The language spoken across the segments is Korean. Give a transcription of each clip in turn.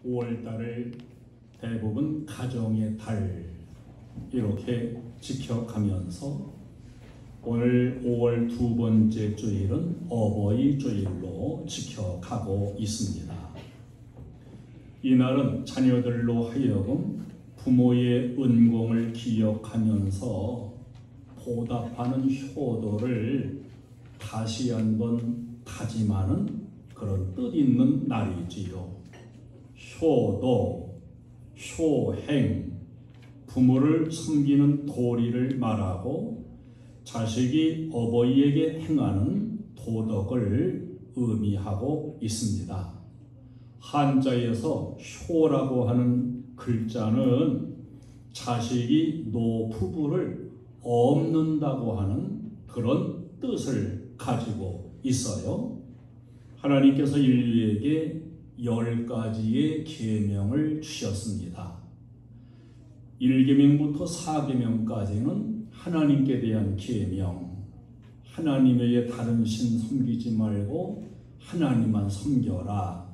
5월달을 대부분 가정의 달 이렇게 지켜가면서 오늘 5월 두 번째 주일은 어버이 주일로 지켜가고 있습니다. 이날은 자녀들로 하여금 부모의 은공을 기억하면서 보답하는 효도를 다시 한번 다짐하는 그런 뜻있는 날이지요. 효도, 효행, 부모를 섬기는 도리를 말하고 자식이 어버이에게 행하는 도덕을 의미하고 있습니다. 한자에서 효라고 하는 글자는 자식이 노부부를 없는다고 하는 그런 뜻을 가지고 있어요. 하나님께서 인류에게 10가지의 계명을 주셨습니다. 1계명부터 4계명까지는 하나님께 대한 계명, 하나님 외에 다른 신 섬기지 말고 하나님만 섬겨라.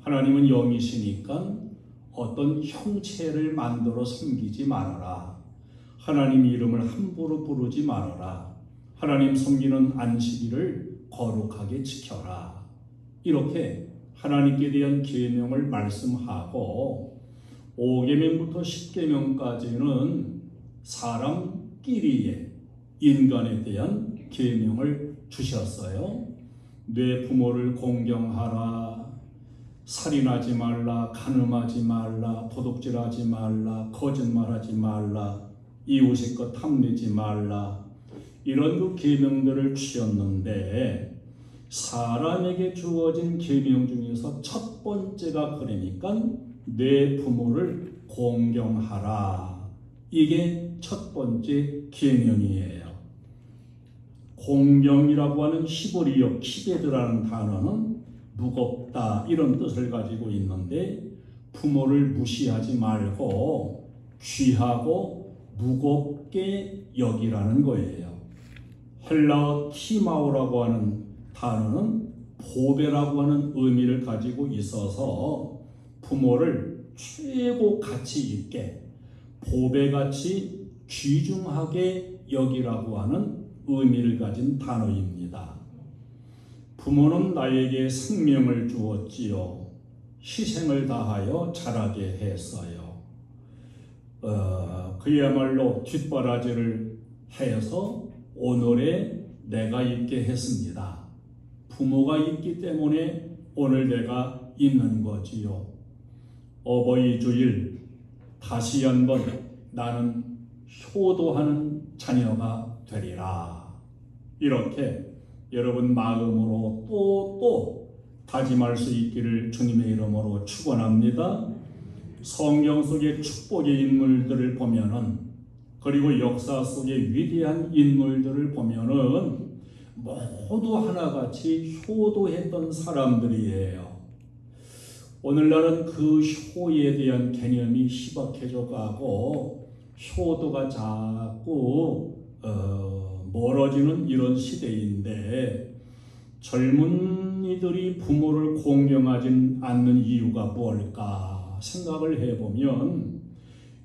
하나님은 영이시니까 어떤 형체를 만들어 섬기지 말아라. 하나님 이름을 함부로 부르지 말아라. 하나님 섬기는 안식일을 거룩하게 지켜라. 이렇게 하나님께 대한 계명을 말씀하고 5계명부터 10계명까지는 사람끼리의 인간에 대한 계명을 주셨어요. 내 부모를 공경하라. 살인하지 말라. 간음하지 말라. 도둑질하지 말라. 거짓말하지 말라. 이웃의 것 탐내지 말라. 이런 그 계명들을 주셨는데 사람에게 주어진 계명 중에서 첫 번째가 그러니까 내 부모를 공경하라. 이게 첫 번째 계명이에요. 공경이라고 하는 히브리어 키베드라는 단어는 무겁다 이런 뜻을 가지고 있는데 부모를 무시하지 말고 귀하고 무겁게 여기라는 거예요. 헬라어 티마오라고 하는 단어는 보배라고 하는 의미를 가지고 있어서 부모를 최고 가치 있게 보배같이 귀중하게 여기라고 하는 의미를 가진 단어입니다. 부모는 나에게 생명을 주었지요. 희생을 다하여 자라게 했어요. 그야말로 뒷바라지를 해서 오늘의 내가 있게 했습니다. 부모가 있기 때문에 오늘 내가 있는 거지요. 어버이 주일 다시 한번 나는 효도하는 자녀가 되리라. 이렇게 여러분 마음으로 또 다짐할 수 있기를 주님의 이름으로 축원합니다. 성경 속의 축복의 인물들을 보면은 그리고 역사 속의 위대한 인물들을 보면은 모두 하나같이 효도했던 사람들이에요. 오늘날은 그 효에 대한 개념이 희박해져 가고 효도가 자꾸 멀어지는 이런 시대인데 젊은이들이 부모를 공경하지 않는 이유가 뭘까 생각을 해보면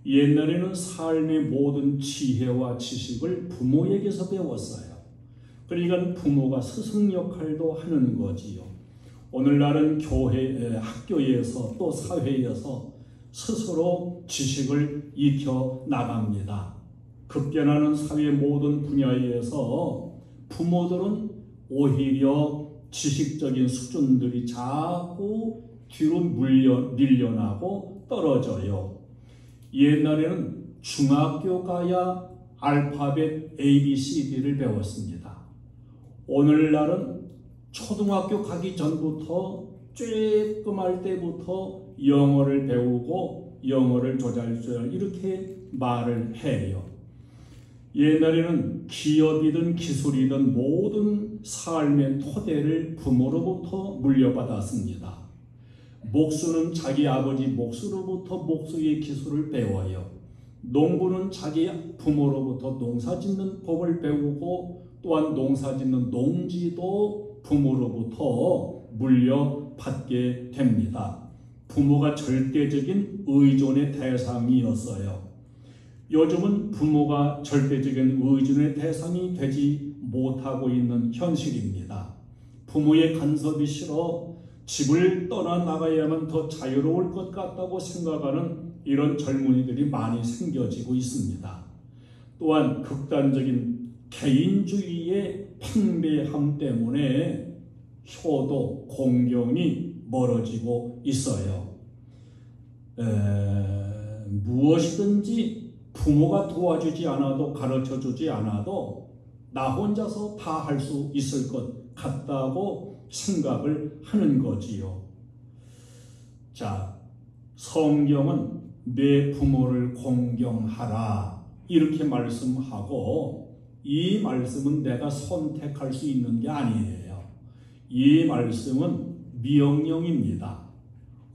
옛날에는 삶의 모든 지혜와 지식을 부모에게서 배웠어요. 그러니까 부모가 스승 역할도 하는 거지요. 오늘날은 교회, 학교에서 또 사회에서 스스로 지식을 익혀 나갑니다. 급변하는 사회 모든 분야에서 부모들은 오히려 지식적인 수준들이 자꾸 뒤로 밀려나고 떨어져요. 옛날에는 중학교 가야 알파벳 ABCD를 배웠습니다. 오늘날은 초등학교 가기 전부터 쬐끔할 때부터 영어를 배우고 영어를 조잘조잘 이렇게 말을 해요. 옛날에는 기업이든 기술이든 모든 삶의 토대를 부모로부터 물려받았습니다. 목수는 자기 아버지 목수로부터 목수의 기술을 배워요. 농부는 자기 부모로부터 농사짓는 법을 배우고 또한 농사짓는 농지도 부모로부터 물려받게 됩니다. 부모가 절대적인 의존의 대상이었어요. 요즘은 부모가 절대적인 의존의 대상이 되지 못하고 있는 현실입니다. 부모의 간섭이 싫어 집을 떠나나가야만 더 자유로울 것 같다고 생각하는 이런 젊은이들이 많이 생겨지고 있습니다. 또한 극단적인 개인주의의 팽배함 때문에 효도, 공경이 멀어지고 있어요. 무엇이든지 부모가 도와주지 않아도, 가르쳐주지 않아도 나 혼자서 다 할 수 있을 것 같다고 생각을 하는 거지요. 자, 성경은 내 부모를 공경하라 이렇게 말씀하고, 이 말씀은 내가 선택할 수 있는 게 아니에요. 이 말씀은 명령입니다.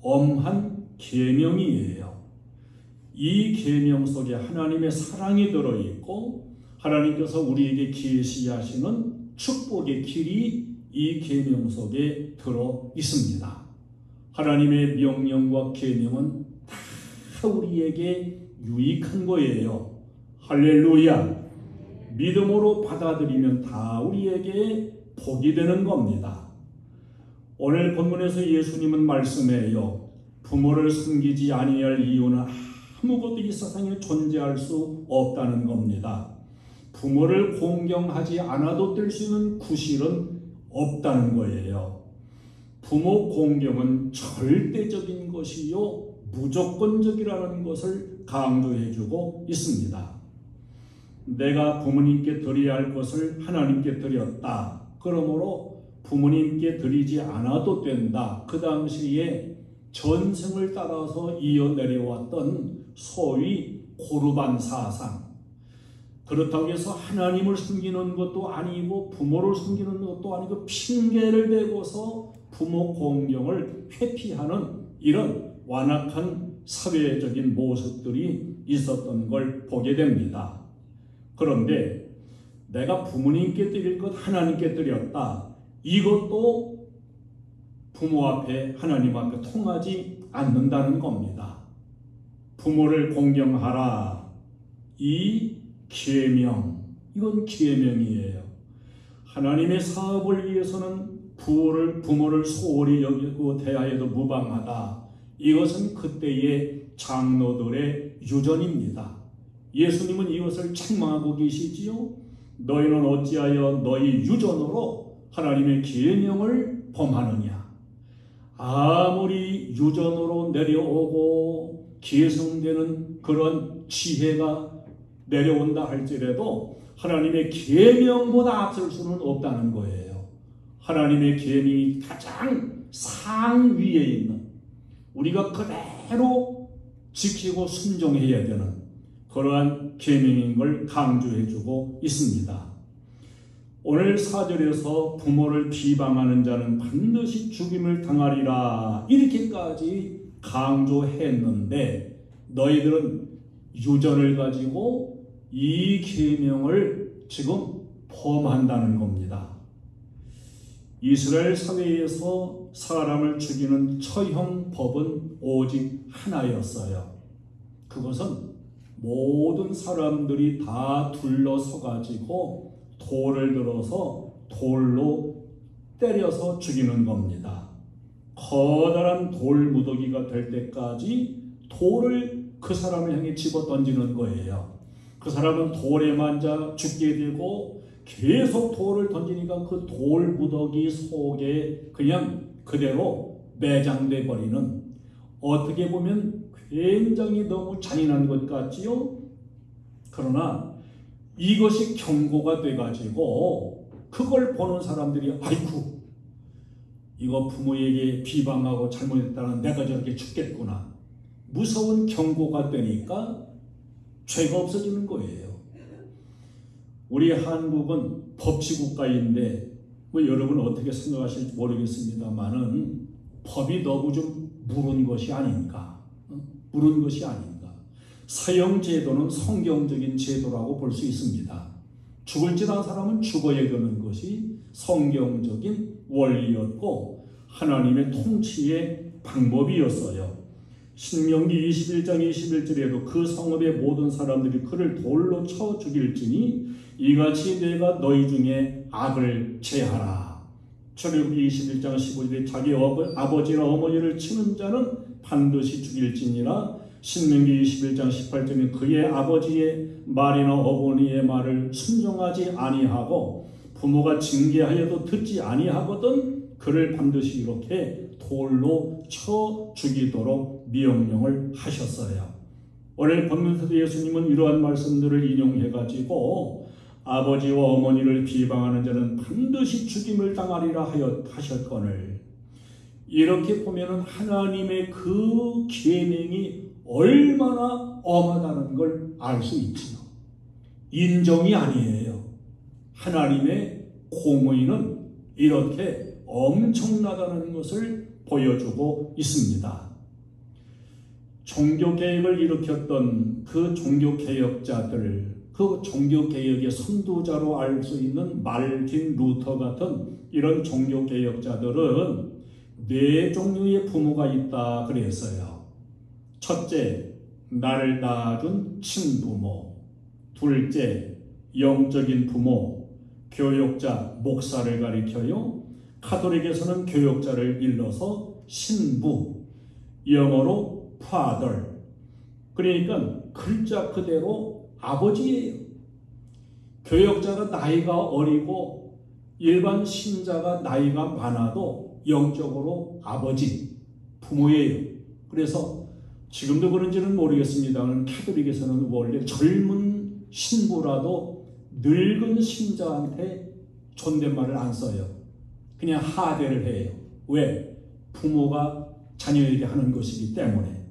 엄한 계명이에요. 이 계명 속에 하나님의 사랑이 들어있고 하나님께서 우리에게 계시하시는 축복의 길이 이 계명 속에 들어 있습니다. 하나님의 명령과 계명은 다 우리에게 유익한 거예요. 할렐루야. 믿음으로 받아들이면 다 우리에게 복이 되는 겁니다. 오늘 본문에서 예수님은 말씀해요. 부모를 섬기지 아니할 이유는 아무것도 이 세상에 존재할 수 없다는 겁니다. 부모를 공경하지 않아도 될 수 있는 구실은 없다는 거예요. 부모 공경은 절대적인 것이요 무조건적이라는 것을 강조해주고 있습니다. 내가 부모님께 드려야 할 것을 하나님께 드렸다. 그러므로 부모님께 드리지 않아도 된다. 그 당시에 전생을 따라서 이어내려왔던 소위 고르반 사상. 그렇다고 해서 하나님을 숨기는 것도 아니고 부모를 숨기는 것도 아니고 핑계를 대고서 부모 공경을 회피하는 이런 완악한 사회적인 모습들이 있었던 걸 보게 됩니다. 그런데 내가 부모님께 드릴 것 하나님께 드렸다. 이것도 부모 앞에 하나님 앞에 통하지 않는다는 겁니다. 부모를 공경하라. 이 계명, 이건 계명이에요. 하나님의 사업을 위해서는 부모를 소홀히 여기고 대하여도 무방하다. 이것은 그때의 장로들의 유전입니다. 예수님은 이것을 책망하고 계시지요. 너희는 어찌하여 너희 유전으로 하나님의 계명을 범하느냐. 아무리 유전으로 내려오고 계승되는 그런 지혜가 내려온다 할지라도 하나님의 계명보다 앞설 수는 없다는 거예요. 하나님의 계명이 가장 상위에 있는, 우리가 그대로 지키고 순종해야 되는 그러한 계명인 걸 강조해주고 있습니다. 오늘 4절에서 부모를 비방하는 자는 반드시 죽임을 당하리라 이렇게까지 강조했는데, 너희들은 유전을 가지고 이 계명을 지금 범한다는 겁니다. 이스라엘 사회에서 사람을 죽이는 처형 법은 오직 하나였어요. 그것은 모든 사람들이 다 둘러서 가지고 돌을 들어서 돌로 때려서 죽이는 겁니다. 커다란 돌 무더기가 될 때까지 돌을 그 사람을 향해 집어 던지는 거예요. 그 사람은 돌에 맞아 죽게 되고 계속 돌을 던지니까 그 돌 무더기 속에 그냥 그대로 매장돼 버리는, 어떻게 보면 굉장히 너무 잔인한 것 같지요? 그러나 이것이 경고가 돼가지고 그걸 보는 사람들이 아이쿠, 이거 부모에게 비방하고 잘못했다는 내가 저렇게 죽겠구나. 무서운 경고가 되니까 죄가 없어지는 거예요. 우리 한국은 법치국가인데 여러분 어떻게 생각하실지 모르겠습니다만은 법이 너무 좀 무른 것이 아닌가. 무른 것이 아닌가. 사형제도는 성경적인 제도라고 볼 수 있습니다. 죽을 짓 한 사람은 죽어야 되는 것이 성경적인 원리였고 하나님의 통치의 방법이었어요. 신명기 21장 21절에도 그 성읍의 모든 사람들이 그를 돌로 쳐 죽일지니 이같이 내가 너희 중에 악을 제하라. 출애굽기 21장 15절에 자기 아버지나 어머니를 치는 자는 반드시 죽일지니라. 신명기 21장 18절에 그의 아버지의 말이나 어머니의 말을 순종하지 아니하고 부모가 징계하여도 듣지 아니하거든 그를 반드시 이렇게 돌로 쳐 죽이도록 명령을 하셨어요. 오늘 본문에서도 예수님은 이러한 말씀들을 인용해가지고 아버지와 어머니를 비방하는 자는 반드시 죽임을 당하리라 하셨거늘, 이렇게 보면은 하나님의 그 계명이 얼마나 엄하다는 걸 알 수 있지요. 인정이 아니에요. 하나님의 공의는 이렇게 엄청나다는 것을 보여주고 있습니다. 종교개혁을 일으켰던 그 종교개혁자들, 그 종교개혁의 선두자로 알 수 있는 말틴 루터 같은 이런 종교개혁자들은 네 종류의 부모가 있다 그랬어요. 첫째, 나를 낳아준 친부모. 둘째, 영적인 부모, 교육자, 목사를 가리켜요. 카톨릭에서는 교육자를 일러서 신부, 영어로 father. 그러니까 글자 그대로 아버지예요. 교육자가 나이가 어리고 일반 신자가 나이가 많아도 영적으로 아버지, 부모예요. 그래서 지금도 그런지는 모르겠습니다만 카톨릭에서는 원래 젊은 신부라도 늙은 신자한테 존댓말을 안 써요. 그냥 하대를 해요. 왜? 부모가 자녀에게 하는 것이기 때문에.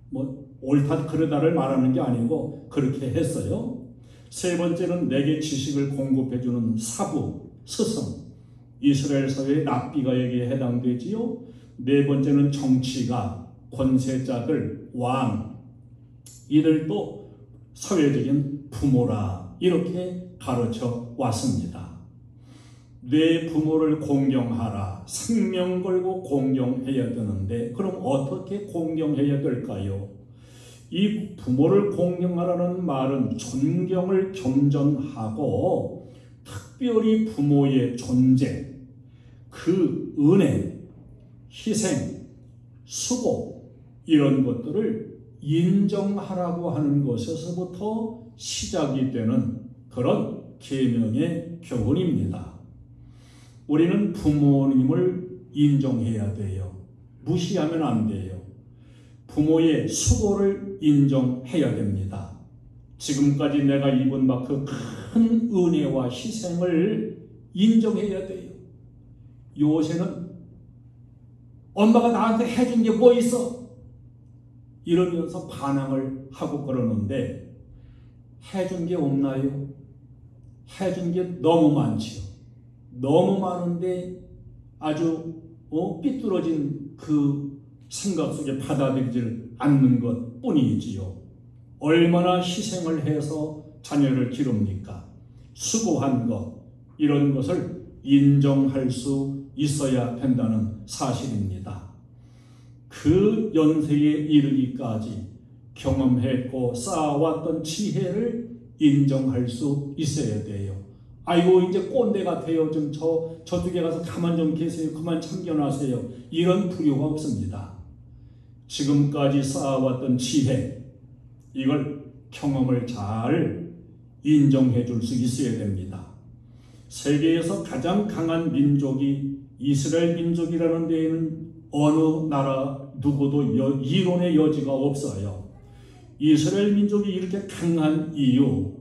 뭐 옳다 그르다를 말하는 게 아니고 그렇게 했어요. 세 번째는 내게 지식을 공급해주는 사부, 스승, 이스라엘 사회의 랍비가 여기에 해당되지요. 네 번째는 정치가, 권세자들, 왕, 이들도 사회적인 부모라 이렇게 가르쳐 왔습니다. 내 부모를 공경하라. 생명 걸고 공경해야 되는데 그럼 어떻게 공경해야 될까요? 이 부모를 공경하라는 말은 존경을 겸전하고 특별히 부모의 존재, 그 은혜, 희생, 수고 이런 것들을 인정하라고 하는 것에서부터 시작이 되는 그런 계명의 교훈입니다. 우리는 부모님을 인정해야 돼요. 무시하면 안 돼요. 부모의 수고를 인정해야 됩니다. 지금까지 내가 입은 그 큰 은혜와 희생을 인정해야 돼요. 요새는 엄마가 나한테 해준 게 뭐 있어? 이러면서 반항을 하고 그러는데 해준 게 없나요? 해준 게 너무 많지요. 너무 많은데 아주 삐뚤어진 그 생각 속에 받아들이지 않는 것 뿐이지요. 얼마나 희생을 해서 자녀를 기릅니까? 수고한 것, 이런 것을 인정할 수 있어야 된다는 사실입니다. 그 연세에 이르기까지 경험했고 쌓아왔던 지혜를 인정할 수 있어야 돼요. 아이고 이제 꼰대 같아요. 좀 저쪽에 가서 가만 좀 계세요. 그만 참견하세요. 이런 필요가 없습니다. 지금까지 쌓아왔던 지혜, 이걸 경험을 잘 인정해 줄 수 있어야 됩니다. 세계에서 가장 강한 민족이 이스라엘 민족이라는 데에는 어느 나라 누구도 이론의 여지가 없어요. 이스라엘 민족이 이렇게 강한 이유,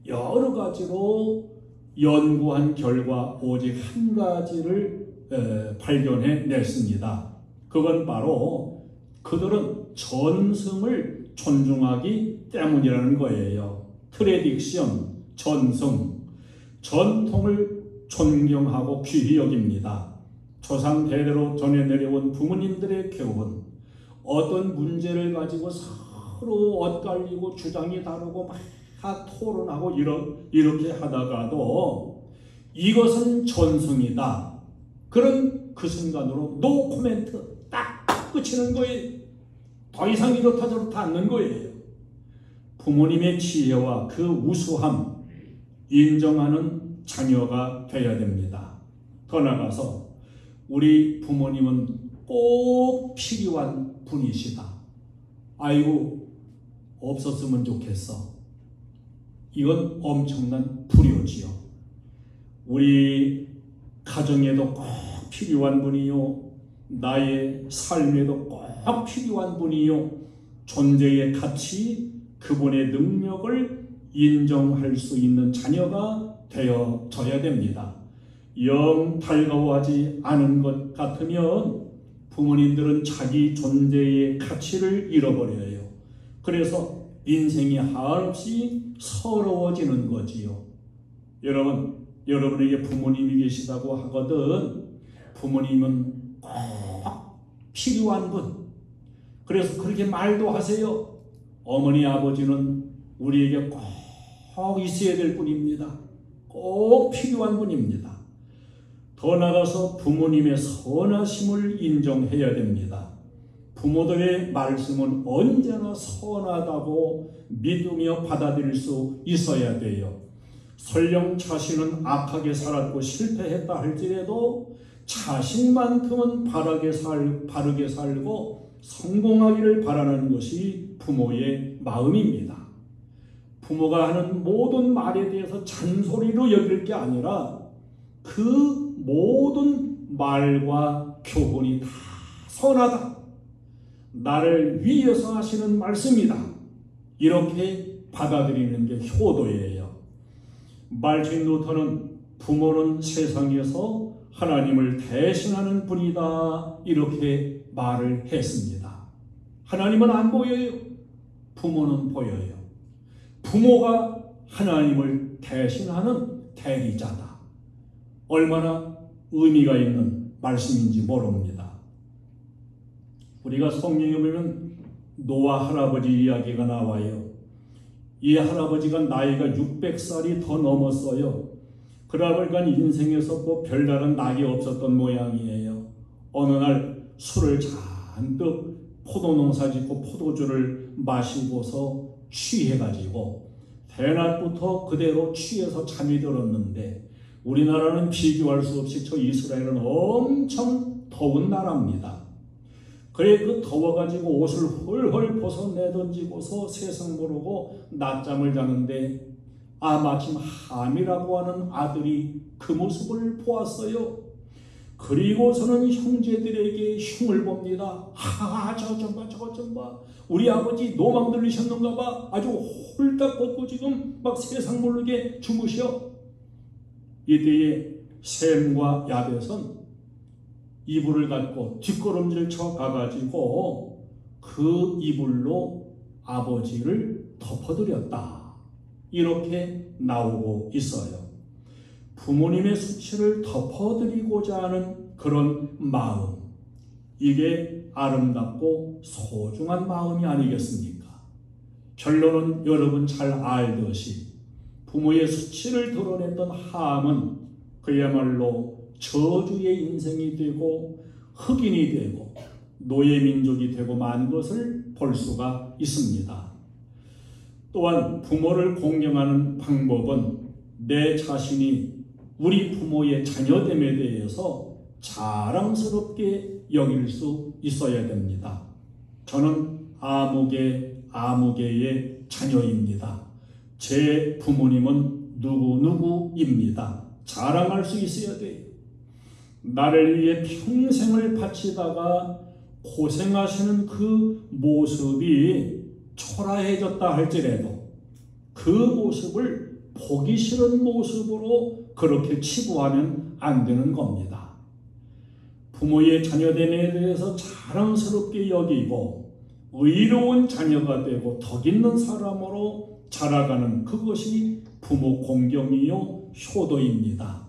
여러 가지로 연구한 결과 오직 한 가지를 발견해 냈습니다. 그건 바로 그들은 전승을 존중하기 때문이라는 거예요. 트레딕션, 전승, 전통을 존경하고 귀히 여깁니다. 조상 대대로 전해 내려온 부모님들의 교훈, 어떤 문제를 가지고 서로 엇갈리고 주장이 다르고 막 토론하고 이렇게 하다가도 이것은 전승이다. 그런 그 순간으로 노 코멘트 딱 그치는 거예요. 더 이상 이렇다 저렇다 않는 거예요. 부모님의 지혜와 그 우수함 인정하는 자녀가 되어야 됩니다. 더 나아가서 우리 부모님은 꼭 필요한 분이시다. 아이고 없었으면 좋겠어. 이건 엄청난 불효지요. 우리 가정에도 꼭 필요한 분이요, 나의 삶에도 꼭 필요한 분이요, 존재의 가치, 그분의 능력을 인정할 수 있는 자녀가 되어져야 됩니다. 영 달가워하지 않은 것 같으면 부모님들은 자기 존재의 가치를 잃어버려요. 그래서 인생이 한없이 서러워지는 거지요. 여러분에게 부모님이 계시다고 하거든 부모님은 꼭 필요한 분. 그래서 그렇게 말도 하세요. 어머니 아버지는 우리에게 꼭 있어야 될 분입니다. 꼭 필요한 분입니다. 더 나아가서 부모님의 선하심을 인정해야 됩니다. 부모들의 말씀은 언제나 선하다고 믿으며 받아들일 수 있어야 돼요. 설령 자신은 악하게 살았고 실패했다 할지라도 자신만큼은 바르게 살고 성공하기를 바라는 것이 부모의 마음입니다. 부모가 하는 모든 말에 대해서 잔소리로 여길 게 아니라 그 모든 말과 교훈이 다 선하다. 나를 위해서 하시는 말씀이다. 이렇게 받아들이는 게 효도예요. 말틴 루터는 부모는 세상에서 하나님을 대신하는 분이다. 이렇게 말을 했습니다. 하나님은 안 보여요. 부모는 보여요. 부모가 하나님을 대신하는 대리자다. 얼마나 의미가 있는 말씀인지 모릅니다. 우리가 성경에 보면 노아 할아버지 이야기가 나와요. 이 할아버지가 나이가 600살이 더 넘었어요. 그러다 보니까 인생에서 뭐 별다른 낙이 없었던 모양이에요. 어느 날 술을 잔뜩 포도농사 짓고 포도주를 마시고서 취해가지고 대낮부터 그대로 취해서 잠이 들었는데, 우리나라는 비교할 수 없이 저 이스라엘은 엄청 더운 나라입니다. 그래 그 더워가지고 옷을 헐헐 벗어내던지고서 세상 모르고 낮잠을 자는데 마침 함이라고 하는 아들이 그 모습을 보았어요. 그리고서는 형제들에게 흉을 봅니다. 저거 좀 봐. 우리 아버지 노망 들리셨는가 봐. 아주 홀딱 벗고 지금 막 세상 모르게 주무셔. 이때에 셈과 야벳은 이불을 갖고 뒷걸음질 쳐 가가지고 그 이불로 아버지를 덮어드렸다. 이렇게 나오고 있어요. 부모님의 수치를 덮어드리고자 하는 그런 마음, 이게 아름답고 소중한 마음이 아니겠습니까? 결론은 여러분 잘 알듯이 부모의 수치를 드러냈던 함은 그야말로 저주의 인생이 되고 흑인이 되고 노예민족이 되고 만 것을 볼 수가 있습니다. 또한 부모를 공경하는 방법은 내 자신이 우리 부모의 자녀됨에 대해서 자랑스럽게 여길 수 있어야 됩니다. 저는 아무개의 자녀입니다. 제 부모님은 누구누구입니다. 자랑할 수 있어야 돼요. 나를 위해 평생을 바치다가 고생하시는 그 모습이 초라해졌다 할지라도 그 모습을 보기 싫은 모습으로 그렇게 치부하면 안 되는 겁니다. 부모의 자녀됨에 대해서 자랑스럽게 여기고 의로운 자녀가 되고 덕 있는 사람으로 자라가는 그것이 부모 공경이요 효도입니다.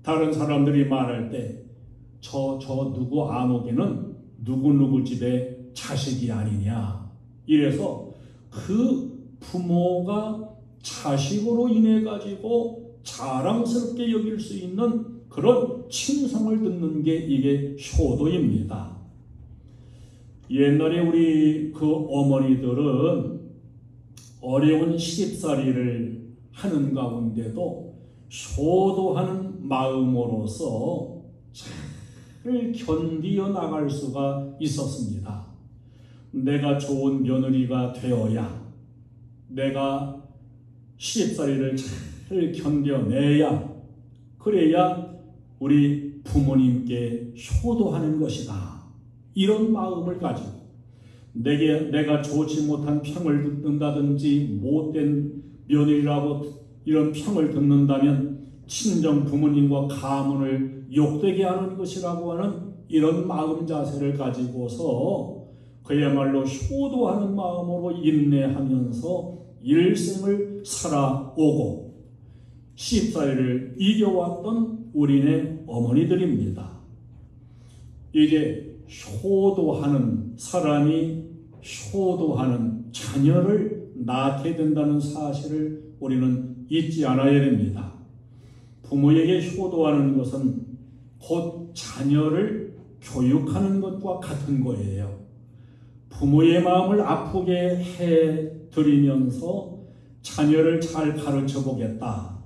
다른 사람들이 말할 때 저 누구 아무개는 누구 집의 자식이 아니냐, 이래서 그 부모가 자식으로 인해 가지고 자랑스럽게 여길 수 있는 그런 칭송을 듣는 게 이게 효도입니다. 옛날에 우리 그 어머니들은 어려운 시집살이를 하는 가운데도 효도하는 마음으로서 잘 견디어 나갈 수가 있었습니다. 내가 좋은 며느리가 되어야, 내가 시집살이를 잘 견뎌내야, 그래야 우리 부모님께 효도하는 것이다. 이런 마음을 가지고 내가 좋지 못한 평을 듣는다든지 못된 며느리라고 이런 평을 듣는다면 친정 부모님과 가문을 욕되게 하는 것이라고 하는 이런 마음 자세를 가지고서 그야말로 효도하는 마음으로 인내하면서 일생을 살아오고 시집살이를 이겨왔던 우리네 어머니들입니다. 이제 효도하는 사람이 효도하는 자녀를 낳게 된다는 사실을 우리는 잊지 않아야 됩니다. 부모에게 효도하는 것은 곧 자녀를 교육하는 것과 같은 거예요. 부모의 마음을 아프게 해드리면서 자녀를 잘 가르쳐 보겠다.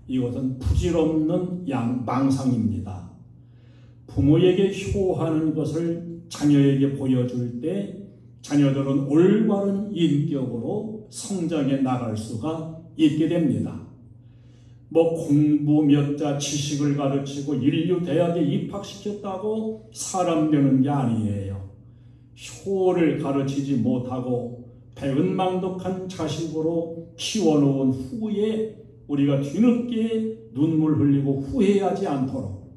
이것은 부질없는 망상입니다. 부모에게 효하는 것을 자녀에게 보여줄 때 자녀들은 올바른 인격으로 성장해 나갈 수가 있게 됩니다. 공부 몇 자 지식을 가르치고 인류 대학에 입학시켰다고 사람 되는 게 아니에요. 효를 가르치지 못하고 배은망덕한 자식으로 키워놓은 후에 우리가 뒤늦게 눈물 흘리고 후회하지 않도록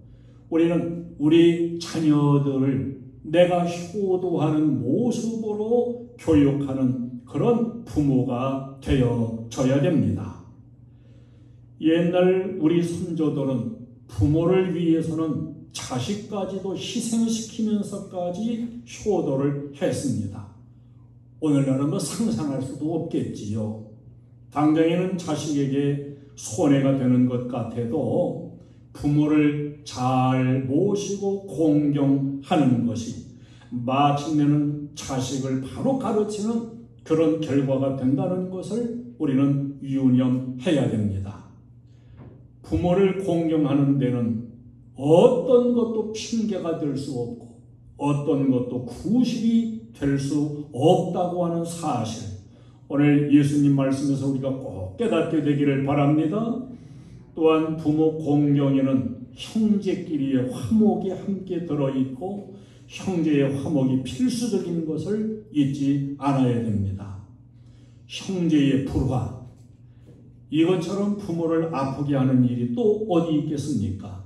우리는 우리 자녀들을 내가 효도하는 모습으로 교육하는 그런 부모가 되어져야 됩니다. 옛날 우리 선조들은 부모를 위해서는 자식까지도 희생시키면서까지 효도를 했습니다. 오늘날은 상상할 수도 없겠지요. 당장에는 자식에게 손해가 되는 것 같아도 부모를 잘 모시고 공경하는 것이 마침내는 자식을 바로 가르치는 그런 결과가 된다는 것을 우리는 유념해야 됩니다. 부모를 공경하는 데는 어떤 것도 핑계가 될 수 없고 어떤 것도 구실이 될 수 없다고 하는 사실, 오늘 예수님 말씀에서 우리가 꼭 깨닫게 되기를 바랍니다. 또한 부모 공경에는 형제끼리의 화목이 함께 들어있고 형제의 화목이 필수적인 것을 잊지 않아야 됩니다. 형제의 불화, 이것처럼 부모를 아프게 하는 일이 또 어디 있겠습니까?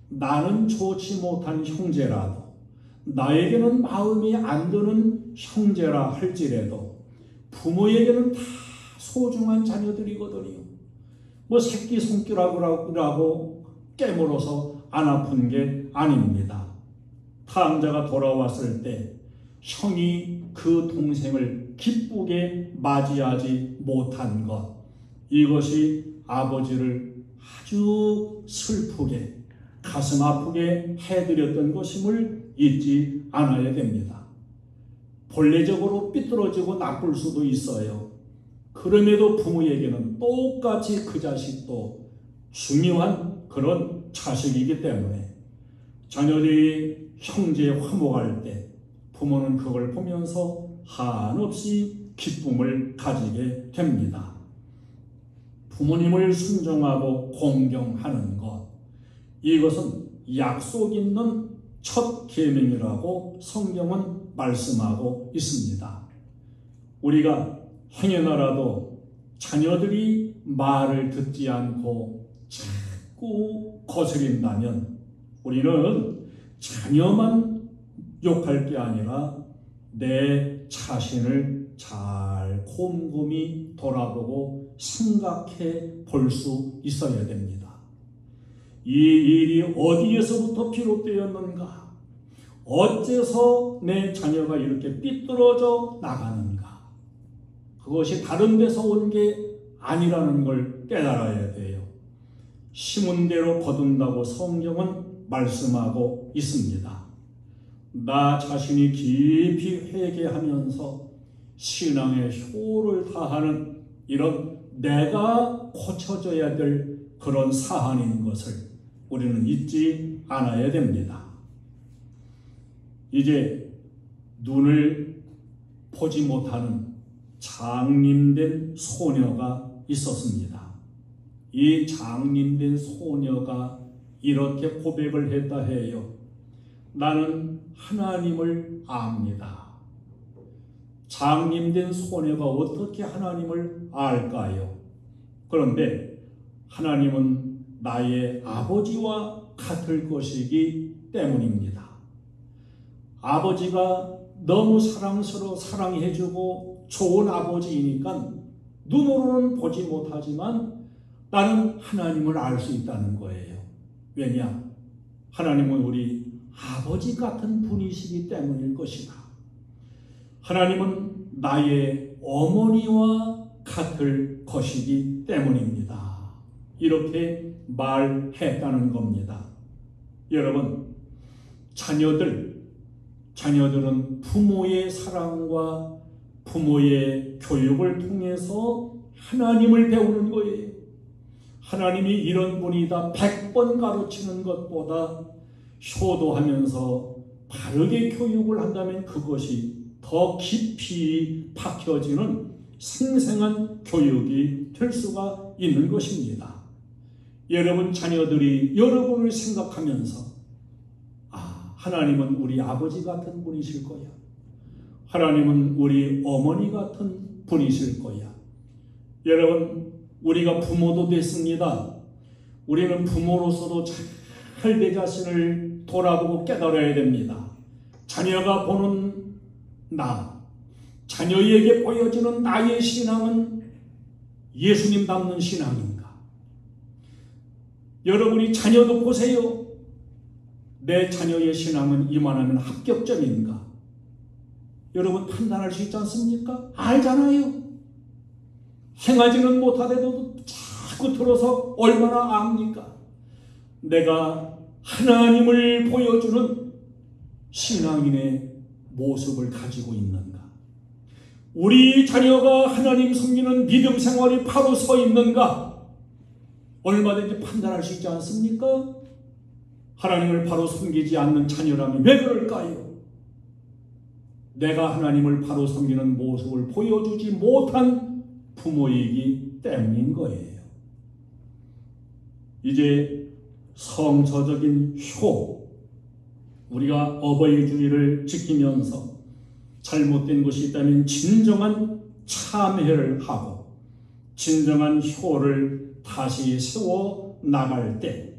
나는 좋지 못한 형제라도, 나에게는 마음이 안 드는 형제라 할지라도 부모에게는 다 소중한 자녀들이거든요. 새끼 손가락이라고 깨물어서 안 아픈 게 아닙니다. 탕자가 돌아왔을 때 형이 그 동생을 기쁘게 맞이하지 못한 것, 이것이 아버지를 아주 슬프게 가슴 아프게 해드렸던 것임을 잊지 않아야 됩니다. 본래적으로 삐뚤어지고 나쁠 수도 있어요. 그럼에도 부모에게는 똑같이 그 자식도 중요한 그런 자식이기 때문에 자녀들이 형제에 화목할 때 부모는 그걸 보면서 한없이 기쁨을 가지게 됩니다. 부모님을 순종하고 공경하는 것, 이것은 약속 있는 첫 계명이라고 성경은 말씀하고 있습니다. 우리가 행여나라도 자녀들이 말을 듣지 않고 자꾸 거스린다면 우리는 자녀만 욕할 게 아니라 내 자신을 잘 곰곰이 돌아보고 생각해 볼 수 있어야 됩니다. 이 일이 어디에서부터 비롯되었는가? 어째서 내 자녀가 이렇게 삐뚤어져 나가는가? 그것이 다른 데서 온 게 아니라는 걸 깨달아야 돼요. 심은 대로 거둔다고 성경은 말씀하고 있습니다. 나 자신이 깊이 회개하면서 신앙의 효를 다하는 이런 내가 고쳐져야 될 그런 사안인 것을 우리는 잊지 않아야 됩니다. 이제 눈을 보지 못하는 장님된 소녀가 있었습니다. 이 장님된 소녀가 이렇게 고백을 했다 해요. 나는 하나님을 압니다. 장님된 소녀가 어떻게 하나님을 알까요? 그런데 하나님은 나의 아버지와 같을 것이기 때문입니다. 아버지가 너무 사랑스러워 사랑해주고 좋은 아버지이니까 눈으로는 보지 못하지만 나는 하나님을 알 수 있다는 거예요. 왜냐? 하나님은 우리 아버지 같은 분이시기 때문일 것이다. 하나님은 나의 어머니와 같을 것이기 때문입니다. 이렇게 말했다는 겁니다. 여러분, 자녀들은 부모의 사랑과 부모의 교육을 통해서 하나님을 배우는 거예요. 하나님이 이런 분이다 100번 가르치는 것보다 효도하면서 바르게 교육을 한다면 그것이 더 깊이 박혀지는 생생한 교육이 될 수가 있는 것입니다. 여러분 자녀들이 여러분을 생각하면서 하나님은 우리 아버지 같은 분이실 거야. 하나님은 우리 어머니 같은 분이실 거야. 여러분, 우리가 부모도 됐습니다. 우리는 부모로서도 잘 내 자신을 돌아보고 깨달아야 됩니다. 자녀가 보는 나, 자녀에게 보여주는 나의 신앙은 예수님 닮는 신앙인가? 여러분이 자녀도 보세요. 내 자녀의 신앙은 이만하면 합격점인가? 여러분 판단할 수 있지 않습니까? 알잖아요. 행하지는 못하더라도 자꾸 들어서 얼마나 압니까? 내가 하나님을 보여주는 신앙인의 모습을 가지고 있는가? 우리 자녀가 하나님 섬기는 믿음 생활이 바로 서 있는가? 얼마든지 판단할 수 있지 않습니까? 하나님을 바로 섬기지 않는 자녀라면 왜 그럴까요? 내가 하나님을 바로 섬기는 모습을 보여주지 못한 부모이기 때문인 거예요. 이제 성서적인 효, 우리가 어버이 주의를 지키면서 잘못된 것이 있다면 진정한 참회를 하고 진정한 효를 다시 세워 나갈 때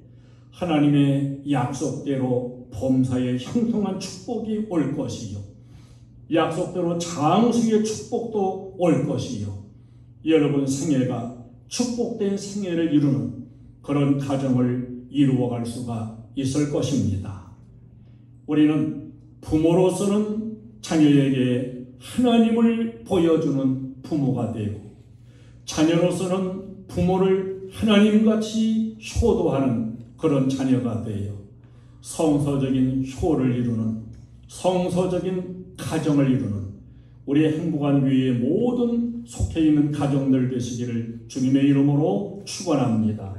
하나님의 약속대로 범사에 형통한 축복이 올 것이요, 약속대로 장수의 축복도 올 것이요, 여러분 생애가 축복된 생애를 이루는 그런 가정을 이루어갈 수가 있을 것입니다. 우리는 부모로서는 자녀에게 하나님을 보여주는 부모가 되고, 자녀로서는 부모를 하나님같이 효도하는 그런 자녀가 되어 성서적인 효를 이루는, 성서적인 가정을 이루는 우리의 행복한 교회의 모든 속해 있는 가정들 되시기를 주님의 이름으로 축원합니다.